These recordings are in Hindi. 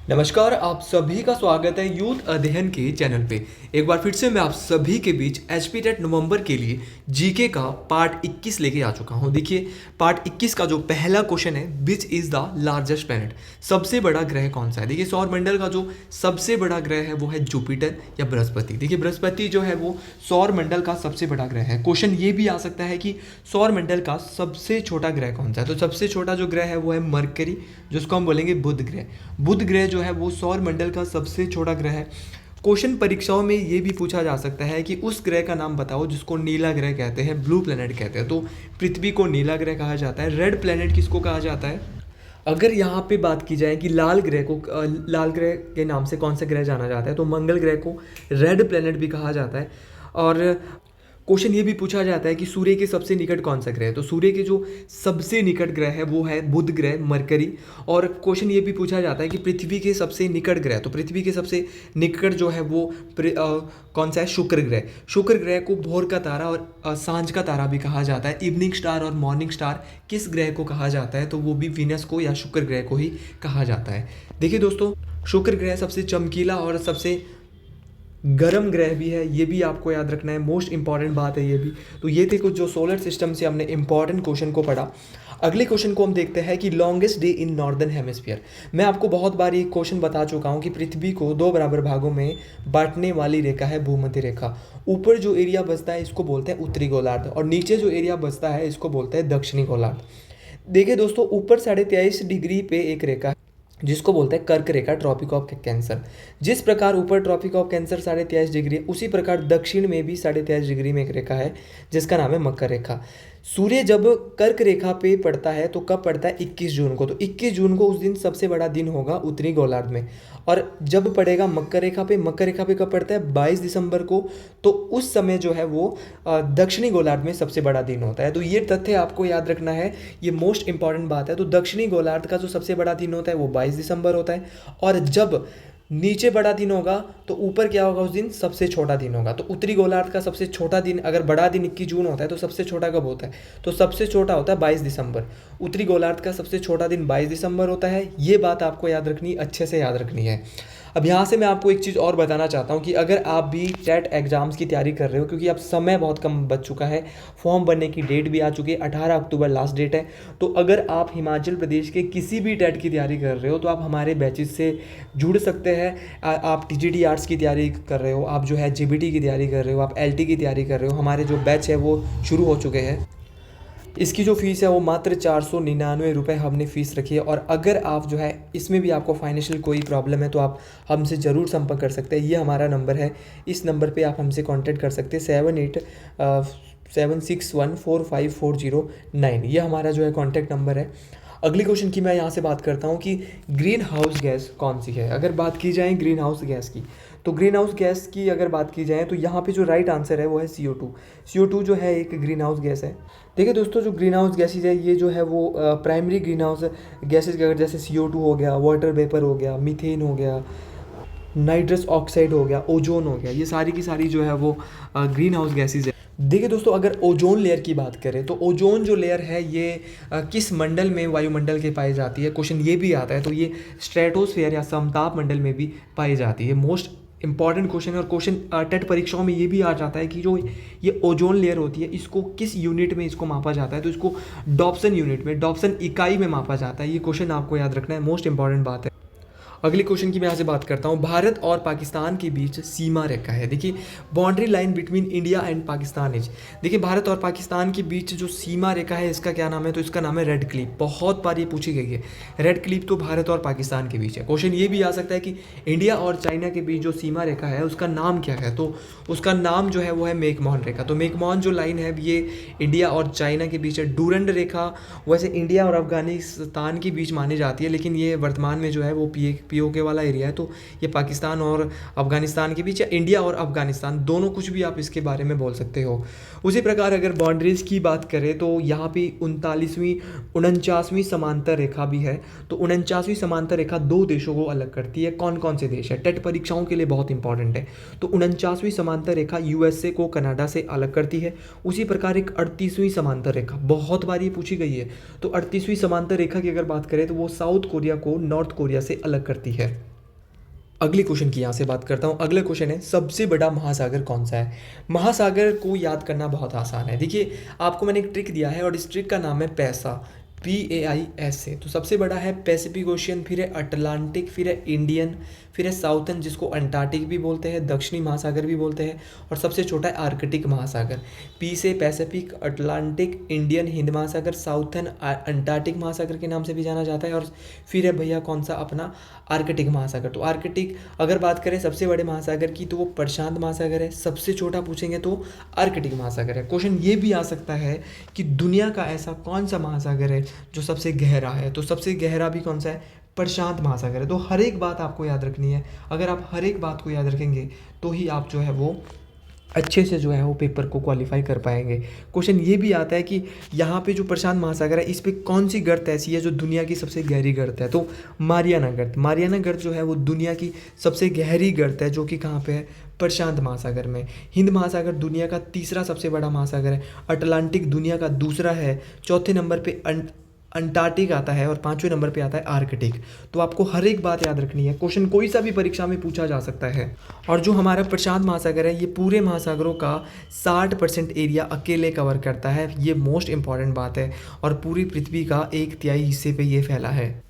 नमस्कार, आप सभी का स्वागत है यूथ अध्ययन के चैनल पे। एक बार फिर से मैं आप सभी के बीच एचपी टेट नवंबर के लिए जीके का पार्ट 21 लेके आ चुका हूँ। देखिए, पार्ट 21 का जो पहला क्वेश्चन है, which is the largest planet, सबसे बड़ा ग्रह कौन सा है। देखिए, सौरमंडल का जो सबसे बड़ा ग्रह है वो है जुपिटर या बृहस्पति। देखिए, बृहस्पति जो है वो सौरमंडल का सबसे बड़ा ग्रह है। क्वेश्चन ये भी आ सकता है कि सौरमंडल का सबसे छोटा ग्रह कौन सा है। तो सबसे छोटा जो ग्रह है वो है मरकरी, जिसको हम बोलेंगे बुध ग्रह। बुध ग्रह जो है वो सौर मंडल का सबसे छोटा ग्रह है। क्वेश्चन परीक्षाओं में ये भी पूछा जा सकता है कि उस ग्रह का नाम बताओ जिसको नीला ग्रह कहते हैं, ब्लू प्लेनेट कहते हैं। तो पृथ्वी को नीला ग्रह कहा जाता है। रेड प्लेनेट किसको कहा जाता है? अगर यहाँ पे बात की जाए कि लाल ग्रह के नाम से कौन सा ग्रह जाना जाता है, तो मंगल ग्रह को रेड प्लेनेट भी कहा जाता है। और क्वेश्चन ये भी पूछा जाता है कि सूर्य के सबसे निकट कौन सा ग्रह है। तो सूर्य के जो सबसे निकट ग्रह है वो है बुध ग्रह, मरकरी। और क्वेश्चन ये भी पूछा जाता है कि पृथ्वी के सबसे निकट ग्रह, तो पृथ्वी के सबसे निकट जो है वो कौन सा है? शुक्र ग्रह। शुक्र ग्रह को भोर का तारा और सांझ का तारा भी कहा जाता है। इवनिंग स्टार और मॉर्निंग स्टार किस ग्रह को कहा जाता है? तो वो भी वीनस को या शुक्र ग्रह को ही कहा जाता है। देखिए दोस्तों, शुक्र ग्रह सबसे चमकीला और सबसे गर्म ग्रह भी है, ये भी आपको याद रखना है। मोस्ट इंपॉर्टेंट बात है ये भी। तो ये थे कुछ जो सोलर सिस्टम से हमने इंपॉर्टेंट क्वेश्चन को पढ़ा। अगले क्वेश्चन को हम देखते हैं कि longest day in northern hemisphere. मैं आपको बहुत बार ये क्वेश्चन बता चुका हूँ कि पृथ्वी को दो बराबर भागों में बांटने वाली रेखा है भूमध्य रेखा। ऊपर जो एरिया बचता है इसको बोलते हैं उत्तरी गोलार्ध, और नीचे जो एरिया बचता है इसको बोलते हैं दक्षिणी गोलार्ध। देखिए दोस्तों, ऊपर 23.5 डिग्री पे एक रेखा है जिसको बोलते हैं कर्क रेखा, ट्रॉपिक ऑफ कैंसर। जिस प्रकार ऊपर ट्रॉपिक ऑफ कैंसर 23.5 डिग्री है, उसी प्रकार दक्षिण में भी 23.5 डिग्री में एक रेखा है जिसका नाम है मकर रेखा। सूर्य जब कर्क रेखा पे पड़ता है तो कब पड़ता है? 21 जून को। तो 21 जून को उस दिन सबसे बड़ा दिन होगा उत्तरी गोलार्ध में। और जब पड़ेगा मकर रेखा पे, मकर रेखा पे कब पड़ता है? 22 दिसंबर को। तो उस समय जो है वो दक्षिणी गोलार्ध में सबसे बड़ा दिन होता है। तो ये तथ्य आपको याद रखना है, ये मोस्ट इंपॉर्टेंट बात है। तो दक्षिणी गोलार्ध का जो सबसे बड़ा दिन होता है वो 22 दिसंबर होता है। और जब नीचे बड़ा दिन होगा तो ऊपर क्या होगा? उस दिन सबसे छोटा दिन होगा। तो उत्तरी गोलार्ध का सबसे छोटा दिन, अगर बड़ा दिन 21 जून होता है तो सबसे छोटा कब होता है? तो सबसे छोटा होता है 22 दिसंबर। उत्तरी गोलार्ध का सबसे छोटा दिन 22 दिसंबर होता है। ये बात आपको याद रखनी, अच्छे से याद रखनी है। अब यहाँ से मैं आपको एक चीज़ और बताना चाहता हूँ कि अगर आप भी टेट एग्ज़ाम्स की तैयारी कर रहे हो, क्योंकि अब समय बहुत कम बच चुका है, फॉर्म भरने की डेट भी आ चुकी है, 18 अक्टूबर लास्ट डेट है। तो अगर आप हिमाचल प्रदेश के किसी भी टेट की तैयारी कर रहे हो तो आप हमारे बैचेस से जुड़ सकते हैं। आप टीजीटी आर्ट्स की तैयारी कर रहे हो, आप जो है जीबीटी की तैयारी कर रहे हो, आप एलटी की तैयारी कर रहे हो, हमारे जो बैच है वो शुरू हो चुके हैं। इसकी जो फ़ीस है वो मात्र 499 रुपये हमने फ़ीस रखी है। और अगर आप जो है इसमें भी आपको फाइनेंशियल कोई प्रॉब्लम है तो आप हमसे ज़रूर संपर्क कर सकते हैं। ये हमारा नंबर है, इस नंबर पे आप हमसे कांटेक्ट कर सकते हैं। 7876145409, ये हमारा जो है कांटेक्ट नंबर है। अगली क्वेश्चन की मैं यहाँ से बात करता हूँ कि ग्रीन हाउस गैस कौन सी है। अगर बात की जाए ग्रीन हाउस गैस की, तो ग्रीन हाउस गैस की अगर बात की जाए तो यहाँ पे जो राइट आंसर है वो है CO2। CO2 जो है एक ग्रीन हाउस गैस है। देखिए दोस्तों, जो ग्रीन हाउस गैसेज है ये जो है वो प्राइमरी ग्रीन हाउस गैसेज के, अगर जैसे CO2 हो गया, वाटर वेपर हो गया, मीथेन हो गया, नाइट्रस ऑक्साइड हो गया, ओजोन हो गया, ये सारी की सारी जो है वो ग्रीन हाउस गैसेज है। देखिए दोस्तों, अगर ओजोन लेयर की बात करें तो ओजोन जो लेयर है ये किस मंडल में, वायुमंडल के पाई जाती है? क्वेश्चन ये भी आता है। तो ये स्ट्रेटोस्फेयर या समताप मंडल में भी पाई जाती है। मोस्ट इंपॉर्टेंट क्वेश्चन है। और क्वेश्चन टेट परीक्षाओं में ये भी आ जाता है कि जो ये ओजोन लेयर होती है इसको किस यूनिट में इसको मापा जाता है? तो इसको डॉप्सन यूनिट में, डॉप्सन इकाई में मापा जाता है। ये क्वेश्चन आपको याद रखना है, मोस्ट इंपॉर्टेंट बात है। अगली क्वेश्चन की मैं यहाँ से बात करता हूँ। भारत और पाकिस्तान के बीच सीमा रेखा है। देखिए, boundary line between India and Pakistan is. देखिए, भारत और पाकिस्तान के बीच जो सीमा रेखा है इसका क्या नाम है? तो इसका नाम है रेड क्लिफ। बहुत बार ये पूछी गई है। रेड क्लिफ तो भारत और पाकिस्तान के बीच है। क्वेश्चन ये भी आ सकता है कि इंडिया और चाइना के बीच जो सीमा रेखा है उसका नाम क्या है? तो उसका नाम जो है वो है मेकमोहन रेखा। तो मेकमोहन जो लाइन है ये इंडिया और चाइना के बीच है। डूरंड रेखा वैसे इंडिया और अफगानिस्तान के बीच मानी जाती है, लेकिन ये वर्तमान में जो है वो POK वाला एरिया है। तो ये पाकिस्तान और अफगानिस्तान के बीच, या इंडिया और अफगानिस्तान दोनों, कुछ भी आप इसके बारे में बोल सकते हो। उसी प्रकार अगर बाउंड्रीज़ की बात करें तो यहाँ पे 49वीं समांतर रेखा भी है। तो 49वीं समांतर रेखा दो देशों को अलग करती है। कौन कौन से देश है? टेट परीक्षाओं के लिए बहुत इंपॉर्टेंट है। तो 49वीं समांतर रेखा USA को कनाडा से अलग करती है। उसी प्रकार एक 38वीं समांतर रेखा, बहुत बार ये पूछी गई है। तो 38वीं समांतर रेखा की अगर बात करें तो वो साउथ कोरिया को नॉर्थ कोरिया से अलग करती है। अगले क्वेश्चन की यहाँ से बात करता हूँ। अगला क्वेश्चन है सबसे बड़ा महासागर कौन सा है। महासागर को याद करना बहुत आसान है। देखिए आपको मैंने एक ट्रिक दिया है और इस ट्रिक का नाम है पैसा, PAIS से। तो सबसे बड़ा है पैसिफिक ओशियन, फिर है अटलांटिक, फिर है इंडियन, फिर है साउथर्न जिसको अंटार्कटिक भी बोलते हैं, दक्षिणी महासागर भी बोलते हैं, और सबसे छोटा है आर्कटिक महासागर। पी से पैसिफिक, अटलांटिक, इंडियन, हिंद महासागर, साउथर्न अंटार्कटिक महासागर के नाम से भी जाना जाता है, और फिर है भैया कौन सा अपना आर्कटिक महासागर। तो आर्कटिक अगर बात करें सबसे बड़े महासागर की तो वो प्रशांत महासागर है, सबसे छोटा पूछेंगे तो आर्कटिक महासागर है। क्वेश्चन ये भी आ सकता है कि दुनिया का ऐसा कौन सा महासागर है जो सबसे गहरा है, तो सबसे गहरा भी कौन सा है, प्रशांत महासागर है। तो हर एक बात आपको याद रखनी है। अगर आप हर एक बात को याद रखेंगे तो ही आप जो है वो अच्छे से जो है वो पेपर को क्वालिफाई कर पाएंगे। क्वेश्चन ये भी आता है कि यहाँ पे जो प्रशांत महासागर है इस पे कौन सी गर्त ऐसी है जो दुनिया की सबसे गहरी गर्त है, तो मारियाना गर्त। मारियाना गर्त जो है वो दुनिया की सबसे गहरी गर्त है जो कि कहाँ पे है, प्रशांत महासागर में। हिंद महासागर दुनिया का तीसरा सबसे बड़ा महासागर है, अटलांटिक दुनिया का दूसरा है, चौथे नंबर पे अंटार्कटिक आता है और पांचवें नंबर पे आता है आर्कटिक। तो आपको हर एक बात याद रखनी है। क्वेश्चन कोई सा भी परीक्षा में पूछा जा सकता है। और जो हमारा प्रशांत महासागर है ये पूरे महासागरों का 60% एरिया अकेले कवर करता है, ये मोस्ट इंपॉर्टेंट बात है, और पूरी पृथ्वी का 1/3 हिस्से पे ये फैला है।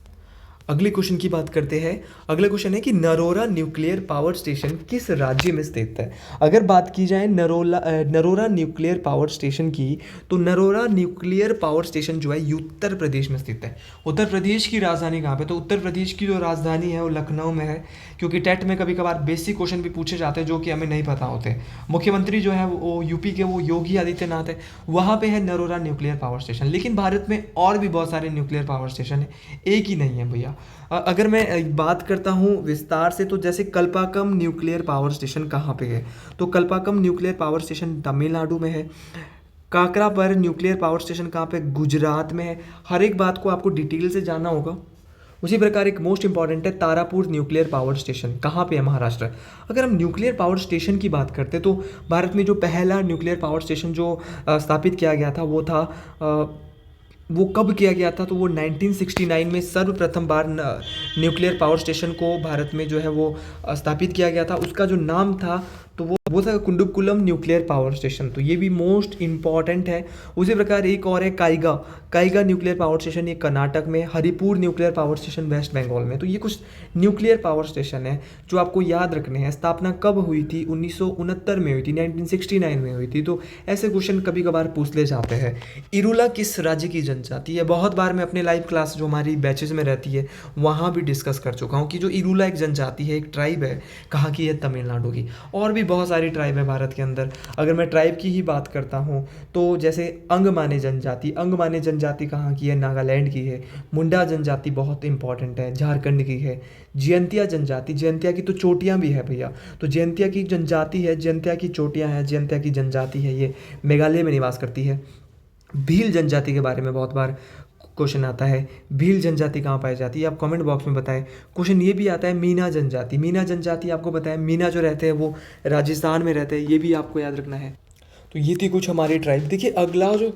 अगले क्वेश्चन की बात करते हैं। अगला क्वेश्चन है कि नरोरा न्यूक्लियर पावर स्टेशन किस राज्य में स्थित है। अगर बात की जाए नरोरा न्यूक्लियर पावर स्टेशन की, तो नरोरा न्यूक्लियर पावर स्टेशन जो है उत्तर प्रदेश में स्थित है। उत्तर प्रदेश की राजधानी कहाँ पे, तो उत्तर प्रदेश की जो राजधानी है वो लखनऊ में है, क्योंकि टेट में कभी कभार बेसिक क्वेश्चन भी पूछे जाते हैं जो कि हमें नहीं पता होते। मुख्यमंत्री जो है वो यूपी के वो योगी आदित्यनाथ है, वहाँ पे है नरोरा न्यूक्लियर पावर स्टेशन। लेकिन भारत में और भी बहुत सारे न्यूक्लियर पावर स्टेशन है, एक ही नहीं है भैया। अगर मैं बात करता हूँ विस्तार से, तो जैसे कल्पाकम न्यूक्लियर पावर स्टेशन कहाँ पे है, तो कल्पाकम न्यूक्लियर पावर स्टेशन तमिलनाडु में है। काकरापर न्यूक्लियर पावर स्टेशन कहाँ पे, गुजरात में है। हर एक बात को आपको डिटेल से जानना होगा। उसी प्रकार एक मोस्ट इंपॉर्टेंट है तारापुर न्यूक्लियर पावर स्टेशन, कहाँ पे है, महाराष्ट्र। अगर हम न्यूक्लियर पावर स्टेशन की बात करते तो भारत में जो पहला न्यूक्लियर पावर स्टेशन जो स्थापित किया गया था वो कब किया गया था, तो वो 1969 में सर्वप्रथम बार न्यूक्लियर पावर स्टेशन को भारत में जो है वो स्थापित किया गया था। उसका जो नाम था तो वो था कुंडुकुलम न्यूक्लियर पावर स्टेशन। तो ये भी मोस्ट इंपॉर्टेंट है। उसी प्रकार एक और है काइगा न्यूक्लियर पावर स्टेशन, ये कर्नाटक में। Haripur nuclear power station West Bengal में। तो ये कुछ न्यूक्लियर पावर स्टेशन है जो आपको याद रखने हैं। स्थापना कब हुई थी, 1969 में हुई थी, 1969 में हुई थी। तो ऐसे क्वेश्चन कभी कभार पूछ ले जाते हैं। इरुला किस राज्य की जनजाति है। बहुत बार मैं अपने लाइव क्लास जो हमारी बैचेज में रहती है वहाँ भी डिस्कस कर चुका हूँ कि जो इरुला एक जनजाति है, एक ट्राइब है, कहाँ की है, तमिलनाडु की। और भी बहुत सारी ट्राइब है भारत के अंदर। अगर मैं ट्राइब की ही बात करता हूँ तो जैसे अंगमाने जनजाति कहाँ की है, नागालैंड की है। मुंडा जनजाति बहुत इंपॉर्टेंट है, झारखंड की है। जयंतिया की तो चोटियाँ भी है भैया। तो जयंतिया की जनजाति है, जयंतिया की चोटियाँ हैं, जयंतिया की जनजाति है, ये मेघालय में निवास करती है। भील जनजाति के बारे में बहुत बार क्वेश्चन आता है, भील जनजाति कहाँ पाई जाती है, आप कमेंट बॉक्स में बताएं। क्वेश्चन ये भी आता है मीना जनजाति आपको बताएं। मीना जो रहते हैं वो राजस्थान में रहते हैं, ये भी आपको याद रखना है। तो ये थी कुछ हमारी ट्राइब। देखिए अगला जो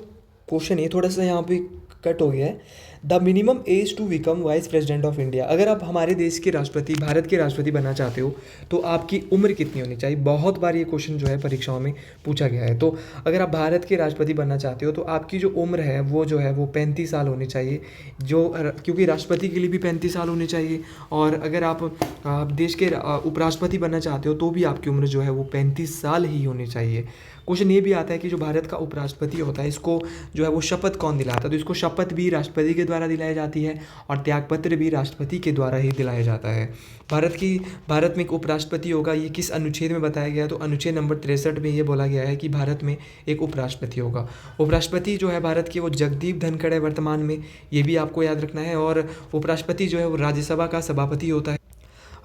क्वेश्चन है थोड़ा सा यहाँ पे कट हो गया है। The minimum age to become vice president of India. अगर आप हमारे देश के राष्ट्रपति, भारत के राष्ट्रपति बनना चाहते हो तो आपकी उम्र कितनी होनी चाहिए। बहुत बार ये क्वेश्चन जो है परीक्षाओं में पूछा गया है। तो अगर आप भारत के राष्ट्रपति बनना चाहते हो तो आपकी जो उम्र है वो जो है वो 35 साल होनी चाहिए, क्योंकि राष्ट्रपति के लिए भी 35 साल होने चाहिए। और अगर आप देश के उपराष्ट्रपति बनना चाहते हो तो भी आपकी उम्र जो है वो 35 साल ही होनी चाहिए। क्वेश्चन ये भी आता है कि जो भारत का उपराष्ट्रपति होता है इसको जो है वो शपथ कौन दिलाता है, तो इसको शपथ भी राष्ट्रपति के द्वारा दिलाई जाती है और त्यागपत्र भी राष्ट्रपति के द्वारा ही दिलाया जाता है। भारत में एक उपराष्ट्रपति होगा, ये किस अनुच्छेद में बताया गया है, तो अनुच्छेद नंबर 63 में ये बोला गया है कि भारत में एक उपराष्ट्रपति होगा। उपराष्ट्रपति जो है भारत के वो जगदीप धनखड़ है वर्तमान में, ये भी आपको याद रखना है। और उपराष्ट्रपति जो है वो राज्यसभा का सभापति होता है।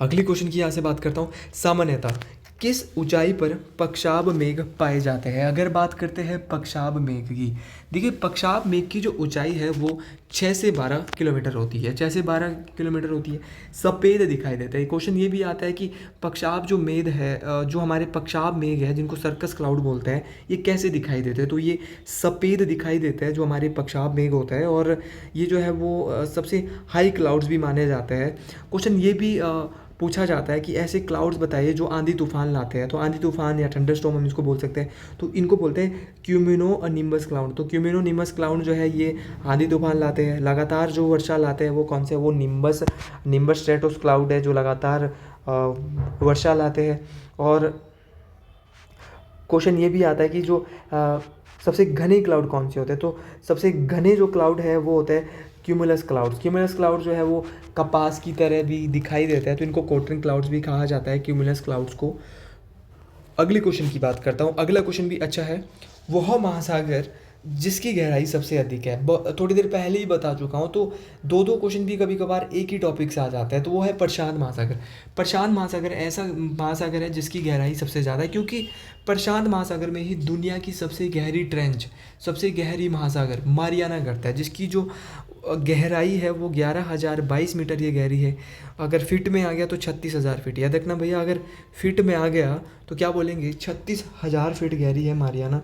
अगली क्वेश्चन की यहाँ से बात करता हूँ। सामान्यतः किस ऊंचाई पर पक्षाब मेघ पाए जाते हैं। अगर बात करते हैं पक्षाब मेघ की, देखिए पक्षाब मेघ की जो ऊंचाई है वो 6 से 12 किलोमीटर होती है, 6 से 12 किलोमीटर होती है। सफ़ेद दिखाई देता है। क्वेश्चन ये भी आता है कि पक्षाब जो मेघ है, जो हमारे पक्षाब मेघ है जिनको सर्कस क्लाउड बोलते हैं, ये कैसे दिखाई देते हैं, तो ये सफ़ेद दिखाई देता है जो हमारे पक्षाब मेघ होता है। और ये जो है वो सबसे हाई क्लाउड्स भी माने जाते हैं। क्वेश्चन ये भी पूछा जाता है कि ऐसे क्लाउड्स बताइए जो आंधी तूफान लाते हैं। तो आंधी तूफान या थंडरस्टॉर्म हम इसको बोल सकते हैं, तो इनको बोलते हैं क्यूमिनो निम्बस क्लाउड। तो क्यूमिनो निम्बस क्लाउड जो है ये आंधी तूफान लाते हैं। लगातार जो वर्षा लाते हैं वो कौन से, वो निम्बस स्ट्रेटोस क्लाउड है जो लगातार वर्षा लाते हैं। और क्वेश्चन ये भी आता है कि जो सबसे घने क्लाउड कौन से होते हैं, तो सबसे घने जो क्लाउड है वो होते हैं क्यूमुलस क्लाउड्स। क्यूमुलस क्लाउड जो है वो कपास की तरह भी दिखाई देता है, तो इनको कोटरन क्लाउड्स भी कहा जाता है, क्यूमुलस क्लाउड्स को। अगले क्वेश्चन की बात करता हूँ। अगला क्वेश्चन भी अच्छा है। वह महासागर जिसकी गहराई सबसे अधिक है, थोड़ी देर पहले ही बता चुका हूँ, तो दो दो क्वेश्चन भी कभी कभार एक ही टॉपिक से आ जाता है। तो वो है प्रशांत महासागर। प्रशांत महासागर ऐसा महासागर है जिसकी गहराई सबसे ज़्यादा है, क्योंकि प्रशांत महासागर में ही दुनिया की सबसे गहरी ट्रेंच, सबसे गहरी महासागर मारियाना गर्त है, जिसकी जो गहराई है वो 11,022 मीटर ये गहरी है। अगर फिट में आ गया तो 36,000 फीट। याद रखना भैया, अगर फिट में आ गया तो क्या बोलेंगे, 36,000 फीट गहरी है मारियाना।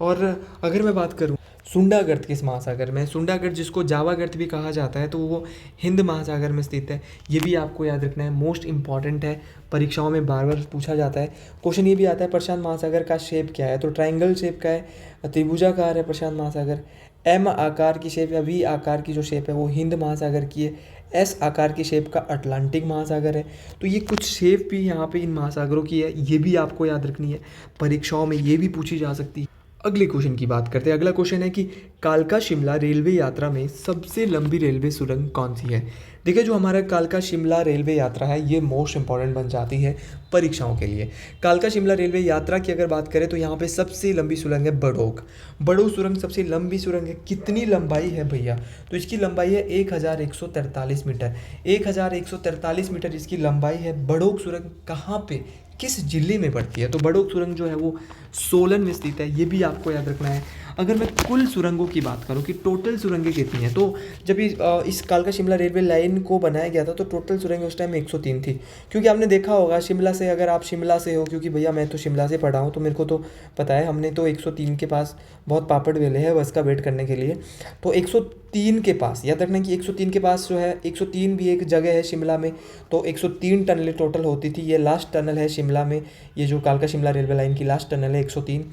और अगर मैं बात करूँ सुंडा गर्त किस महासागर में, सुंडा गर्त जिसको जावा गर्त भी कहा जाता है, तो वो हिंद महासागर में स्थित है। ये भी आपको याद रखना है, मोस्ट इंपॉर्टेंट है, परीक्षाओं में बार बार पूछा जाता है। क्वेश्चन ये भी आता है प्रशांत महासागर का शेप क्या है, तो ट्रायंगल शेप का है, त्रिभुजाकार है प्रशांत महासागर। एम आकार की शेप या वी आकार की जो शेप है वो हिंद महासागर की है। एस आकार की शेप का अटलांटिक महासागर है। तो ये कुछ शेप भी यहाँ पे इन महासागरों की है, ये भी आपको याद रखनी है, परीक्षाओं में ये भी पूछी जा सकती है। अगले क्वेश्चन की बात करते हैं। अगला क्वेश्चन है कि कालका शिमला रेलवे यात्रा में सबसे लंबी रेलवे सुरंग कौन सी है। देखिए, जो हमारा कालका शिमला रेलवे यात्रा है ये मोस्ट इंपॉर्टेंट बन जाती है परीक्षाओं के लिए। कालका शिमला रेलवे यात्रा की अगर बात करें तो यहाँ पे सबसे लंबी सुरंग है बड़ोक। बड़ोक सुरंग सबसे लंबी सुरंग है। कितनी लंबाई है भैया, तो इसकी लंबाई है 1143 मीटर। 1143 मीटर इसकी लंबाई है। बड़ोक सुरंग कहाँ पे, किस जिले में पड़ती है, तो बड़ोक सुरंग जो है वो सोलन में स्थित है। ये भी आपको याद रखना है। अगर मैं कुल सुरंगों की बात करूं कि टोटल सुरंगें कितनी हैं, तो जब इस कालका शिमला रेलवे लाइन को बनाया गया था तो टोटल सुरंगें उस टाइम 103 थी। क्योंकि आपने देखा होगा शिमला से, अगर आप शिमला से हो, क्योंकि भैया मैं तो शिमला से पढ़ा हूँ तो मेरे को तो पता है, हमने तो 103 के पास बहुत पापड़ वेले हैं बस का वेट करने के लिए। तो 103 के पास याद रखना कि 103 के पास जो है, 103 भी एक जगह है शिमला में, तो 103 टनलें टोटल होती थी। ये लास्ट टनल है शिमला में, ये जो कालका शिमला रेलवे लाइन की लास्ट टनल है 103।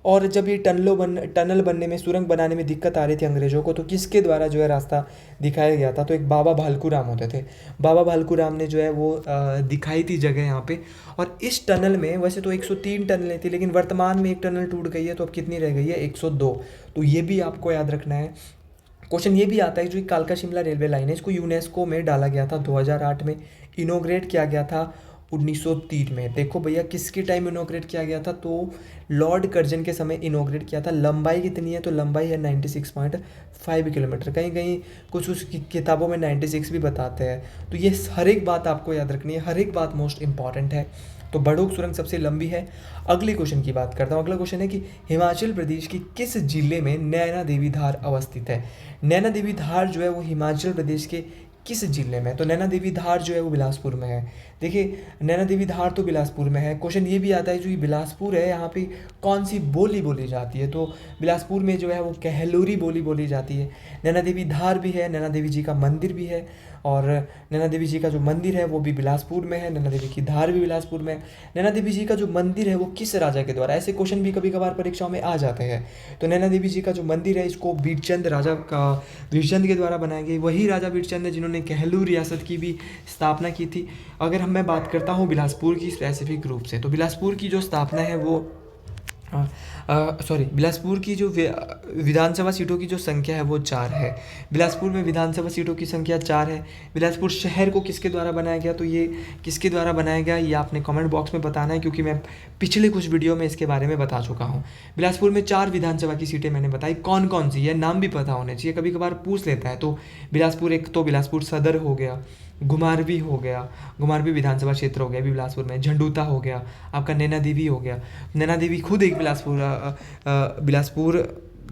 और जब ये टनल बनने में, सुरंग बनाने में दिक्कत आ रही थी अंग्रेज़ों को, तो किसके द्वारा जो है रास्ता दिखाया गया था, तो एक बाबा भालकू राम होते थे। बाबा भालकू राम ने जो है वो दिखाई थी जगह यहाँ पे। और इस टनल में वैसे तो 103 टनलें थी, लेकिन वर्तमान में एक टनल टूट गई है, तो अब कितनी रह गई है, 102। तो ये भी आपको याद रखना है। क्वेश्चन ये भी आता है, जो कालका शिमला रेलवे लाइन है इसको यूनेस्को में डाला गया था 2008 में, इनोग्रेट किया गया था 1903 में। देखो भैया किसके टाइम इनोग्रेट किया गया था, तो लॉर्ड कर्जन के समय इनोग्रेट किया था। लंबाई कितनी है, तो लंबाई है 96.5 किलोमीटर। कहीं कहीं कुछ किताबों में 96 भी बताते हैं। तो ये हर एक बात आपको याद रखनी है, हर एक बात मोस्ट इंपॉर्टेंट है। तो बड़ोक सुरंग सबसे लंबी है। अगले क्वेश्चन की बात करता हूँ। अगला क्वेश्चन है कि हिमाचल प्रदेश की किस जिले में नैना देवी धार अवस्थित है। नैना देवी धार जो है वो हिमाचल प्रदेश के किस जिले में, तो नैना देवी धार जो है वो बिलासपुर में है। देखिए, नैना देवी धार तो बिलासपुर में है। क्वेश्चन ये भी आता है, जो ये बिलासपुर है यहाँ पे कौन सी बोली बोली जाती है, तो बिलासपुर में जो है वो कहलूरी बोली बोली जाती है। नैना देवी धार भी है, नैना देवी जी का मंदिर भी है, और नैना देवी जी का जो मंदिर है वो भी बिलासपुर में है। नैना देवी की धार भी बिलासपुर में है। नैना देवी जी का जो मंदिर है वो किस राजा के द्वारा, ऐसे क्वेश्चन भी कभी कभार परीक्षाओं में आ जाते हैं। तो नैना देवी जी का जो मंदिर है इसको बीरचंद राजा का, बीरचंद के द्वारा बनाया गया। वही राजा बीरचंद है जिन्होंने कहलूर रियासत की भी स्थापना की थी। अगर मैं बात करता हूँ बिलासपुर की स्पेसिफिक रूप से, तो बिलासपुर की जो स्थापना है वो बिलासपुर की जो विधानसभा सीटों की जो संख्या है वो 4 है। बिलासपुर में विधानसभा सीटों की संख्या 4 है। बिलासपुर शहर को किसके द्वारा बनाया गया, तो ये किसके द्वारा बनाया गया ये आपने कमेंट बॉक्स में बताना है, क्योंकि मैं पिछले कुछ वीडियो में इसके बारे में बता चुका हूँ। बिलासपुर में 4 विधानसभा की सीटें मैंने बताई, कौन कौन सी है, नाम भी पता होने चाहिए, कभी कभार पूछ लेता है। तो बिलासपुर, एक तो बिलासपुर सदर हो गया, घुमारवी हो गया, घुमारवी विधानसभा क्षेत्र हो गया भी बिलासपुर में, झंडूता हो गया, आपका नैना देवी हो गया। नैना देवी खुद एक बिलासपुर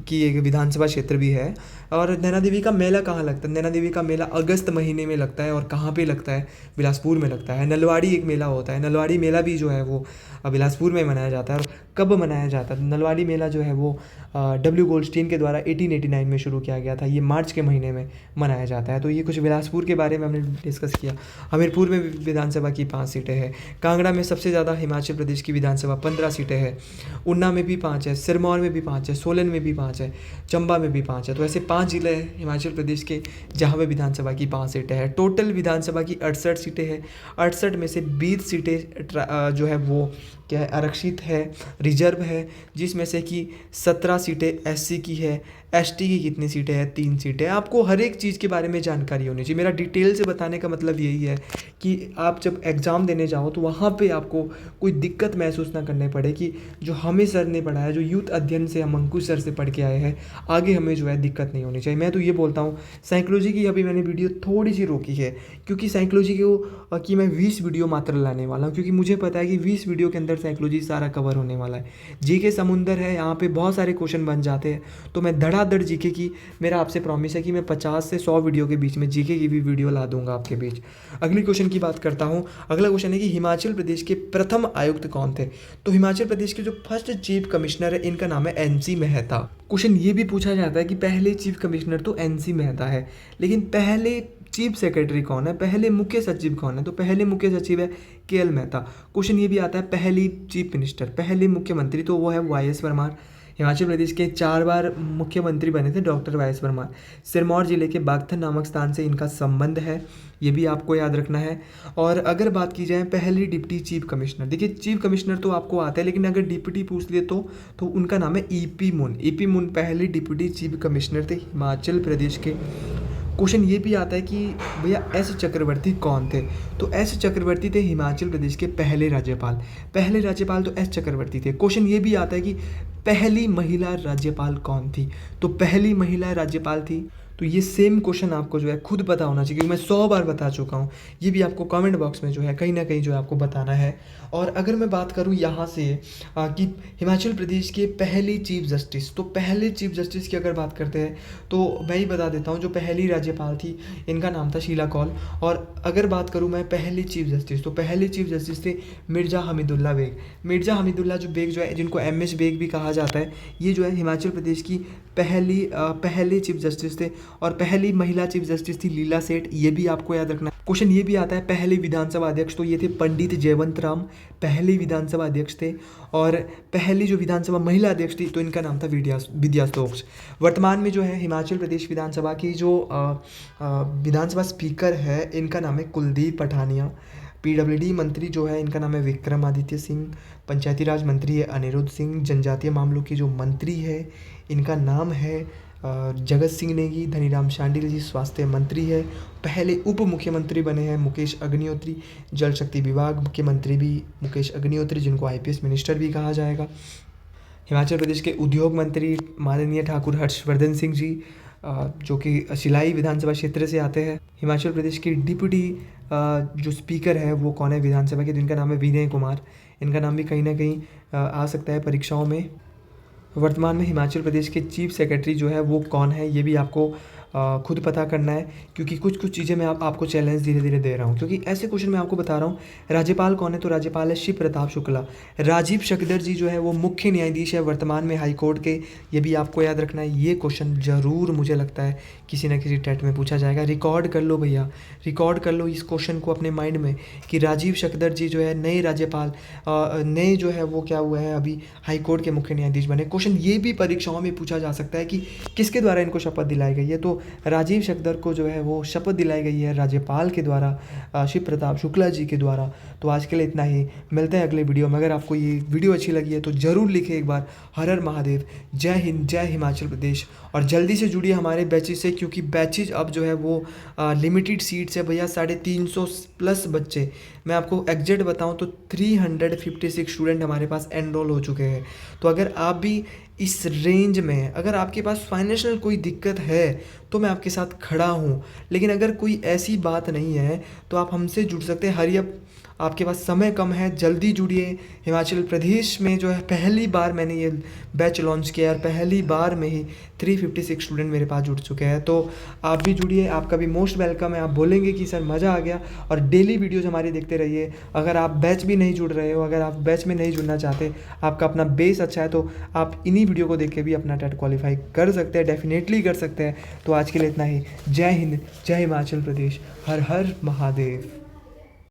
की एक विधानसभा क्षेत्र भी है। और नैना देवी का मेला कहाँ लगता है? नैना देवी का मेला अगस्त महीने में लगता है। और कहाँ पे लगता है? बिलासपुर में लगता है। नलवाड़ी एक मेला होता है, नलवाड़ी मेला भी जो है वो बिलासपुर में मनाया जाता है। और कब मनाया जाता है? नलवाड़ी मेला जो है वो डब्ल्यू गोल्डस्टीन के द्वारा 1889 में शुरू किया गया था। ये मार्च के महीने में मनाया जाता है। तो ये कुछ बिलासपुर के बारे में हमने डिस्कस किया। हमीरपुर में विधानसभा की 5 सीटें हैं। कांगड़ा में सबसे ज़्यादा हिमाचल प्रदेश की विधानसभा 15 सीटें हैं। ऊना में भी 5 है, सिरमौर में भी 5 है, सोलन में भी 5 है, चंबा में भी 5 है। तो ऐसे 5 जिले हैं हिमाचल प्रदेश के जहाँ पे विधानसभा की 5 सीटें हैं। टोटल विधानसभा की 68 सीटें हैं। 68 में से 20 सीटें जो है वो क्या है, आरक्षित है, रिजर्व है, जिसमें से कि 17 सीटें एससी की है। एसटी की कितनी सीटें हैं? 3 सीटें। आपको हर एक चीज़ के बारे में जानकारी होनी चाहिए। मेरा डिटेल से बताने का मतलब यही है कि आप जब एग्ज़ाम देने जाओ तो वहाँ पे आपको कोई दिक्कत महसूस ना करनी पड़े कि जो हमें सर ने पढ़ाया, जो यूथ अध्ययन से हम अंकुश सर से पढ़ के आए हैं, आगे हमें जो है दिक्कत नहीं होनी चाहिए। मैं तो ये बोलता हूँ, साइकोलॉजी की अभी मैंने वीडियो थोड़ी सी रोकी है क्योंकि साइकोलॉजी की मैं 20 वीडियो मात्र लाने वाला हूँ, क्योंकि मुझे पता है कि 20 वीडियो के अंदर साइकोलॉजी सारा कवर होने वाला है। जीके समुंदर है, यहाँ पे बहुत सारे क्वेश्चन बन जाते हैं। तो मैं धड़ाधड़ जीके की, मेरा आपसे प्रॉमिस है कि मैं 50 से 100 वीडियो के बीच में जीके की भी वीडियो ला दूंगा आपके बीच। अगली क्वेश्चन की बात करता हूँ। अगला क्वेश्चन है कि हिमाचल प्रदेश के प्रथम आयुक्त कौन थे? तो हिमाचल प्रदेश के जो फर्स्ट चीफ कमिश्नर है, इनका नाम है एनसी मेहता। क्वेश्चन ये भी पूछा जाता है कि पहले चीफ कमिश्नर तो एनसी मेहता है, लेकिन पहले चीफ सेक्रेटरी कौन है, पहले मुख्य सचिव कौन है? तो पहले मुख्य सचिव है केएल मेहता। क्वेश्चन ये भी आता है पहली चीफ मिनिस्टर, पहले मुख्यमंत्री, तो वो है वाईएस परमार। हिमाचल प्रदेश के 4 बार मुख्यमंत्री बने थे डॉक्टर वाईएस परमार। सिरमौर जिले के बागथन नामक स्थान से इनका संबंध है, ये भी आपको याद रखना है। और अगर बात की जाए पहली डिप्टी चीफ कमिश्नर, देखिए चीफ कमिश्नर तो आपको आता है, लेकिन अगर डिप्टी पूछ लिए तो उनका नाम है ईपी मुन। ईपी मुन पहले डिप्टी चीफ कमिश्नर थे हिमाचल प्रदेश के। क्वेश्चन ये भी आता है कि भैया एस चक्रवर्ती कौन थे? तो एस चक्रवर्ती थे हिमाचल प्रदेश के पहले राज्यपाल। पहले राज्यपाल तो एस चक्रवर्ती थे। क्वेश्चन ये भी आता है कि पहली महिला राज्यपाल कौन थी? तो पहली महिला राज्यपाल थी, तो ये सेम क्वेश्चन आपको जो है खुद पता होना चाहिए, क्योंकि मैं 100 बार बता चुका हूँ। ये भी आपको कमेंट बॉक्स में जो है कहीं ना कहीं जो है आपको बताना है। और अगर मैं बात करूँ यहाँ से कि हिमाचल प्रदेश के पहली चीफ जस्टिस, तो पहले चीफ जस्टिस की अगर बात करते हैं तो मैं ही बता देता हूँ, जो पहली राज्यपाल थी इनका नाम था शीला कौल। और अगर बात करूँ मैं पहली चीफ जस्टिस, तो पहले चीफ जस्टिस थे मिर्ज़ा हमीदुल्ला बेग। मिर्ज़ा हमीदुल्ला जो बेग जो है, जिनको MS बेग भी कहा जाता है, ये जो है हिमाचल प्रदेश की पहले चीफ जस्टिस थे। और पहली महिला चीफ जस्टिस थी लीला सेठ, ये भी आपको याद रखना है। क्वेश्चन ये भी आता है पहले विधानसभा अध्यक्ष, तो ये थे पंडित जयवंत राम, पहले विधानसभा अध्यक्ष थे। और पहली जो विधानसभा महिला अध्यक्ष थी तो इनका नाम था विद्या स्टोक्स। वर्तमान में जो है हिमाचल प्रदेश विधानसभा की जो विधानसभा स्पीकर है, इनका नाम है कुलदीप पठानिया। PWD मंत्री जो है इनका नाम है विक्रमादित्य सिंह। पंचायती राज मंत्री है अनिरुद्ध सिंह। जनजातीय मामलों की जो मंत्री है इनका नाम है जगत सिंह नेगी। धनीराम शांडिल जी स्वास्थ्य मंत्री है। पहले उप मुख्यमंत्री बने हैं मुकेश अग्निहोत्री। जल शक्ति विभाग के मंत्री भी मुकेश अग्निहोत्री, जिनको IPS मिनिस्टर भी कहा जाएगा। हिमाचल प्रदेश के उद्योग मंत्री माननीय ठाकुर हर्षवर्धन सिंह जी, जो कि शिलाई विधानसभा क्षेत्र से आते हैं। हिमाचल प्रदेश की डिप्टी जो स्पीकर है वो कौन है विधानसभा के? जिनका नाम है विनय कुमार। इनका नाम भी कहीं ना कहीं आ सकता है परीक्षाओं में। वर्तमान में हिमाचल प्रदेश के चीफ सेक्रेटरी जो है वो कौन है, ये भी आपको खुद पता करना है, क्योंकि कुछ चीज़ें मैं आपको चैलेंज धीरे धीरे दे रहा हूँ, क्योंकि ऐसे क्वेश्चन मैं आपको बता रहा हूँ। राज्यपाल कौन है? तो राज्यपाल है शिव प्रताप शुक्ला। राजीव शकदर जी जो है वो मुख्य न्यायाधीश है वर्तमान में हाई कोर्ट के, ये भी आपको याद रखना है। ये क्वेश्चन ज़रूर मुझे लगता है किसी न किसी टेट में पूछा जाएगा। रिकॉर्ड कर लो भैया, रिकॉर्ड कर लो इस क्वेश्चन को अपने माइंड में कि राजीव शकदर जी जो है नए राज्यपाल, नए जो है वो क्या हुआ है अभी हाई कोर्ट के मुख्य न्यायाधीश बने। क्वेश्चन ये भी परीक्षाओं में पूछा जा सकता है कि किसके द्वारा इनको शपथ दिलाई गई है? तो राजीव शकदर को जो है वो शपथ दिलाई गई है राज्यपाल के द्वारा, शिव प्रताप शुक्ला जी के द्वारा। तो आज के लिए इतना ही, मिलते हैं अगले वीडियो में। अगर आपको ये वीडियो अच्छी लगी है तो ज़रूर लिखें एक बार हर हर महादेव, जय हिंद, जय हिमाचल प्रदेश। और जल्दी से जुड़िए हमारे बैचेज से, क्योंकि बैचेज अब जो है वो लिमिटेड सीट्स है भैया। 350 प्लस बच्चे, मैं आपको एग्जैक्ट बताऊं तो 356 स्टूडेंट हमारे पास एनरोल हो चुके हैं। तो अगर आप भी इस रेंज में अगर आपके पास फाइनेंशियल कोई दिक्कत है तो मैं आपके साथ खड़ा हूँ, लेकिन अगर कोई ऐसी बात नहीं है तो आप हमसे जुड़ सकते हैं। हरी अप, आपके पास समय कम है, जल्दी जुड़िए। हिमाचल प्रदेश में जो है पहली बार मैंने ये बैच लॉन्च किया और पहली बार में ही 356 स्टूडेंट मेरे पास जुड़ चुके हैं। तो आप भी जुड़िए, आपका भी मोस्ट वेलकम है। आप बोलेंगे कि सर मज़ा आ गया, और डेली वीडियोज़ हमारी देखते रहिए। अगर आप बैच भी नहीं जुड़ रहे हो, अगर आप बैच में नहीं जुड़ना चाहते, आपका अपना बेस अच्छा है, तो आप इन्हीं वीडियो को देख के भी अपना टेट क्वालिफाई कर सकते हैं, डेफिनेटली कर सकते हैं। तो आज के लिए इतना ही। जय हिंद, जय हिमाचल प्रदेश, हर हर महादेव।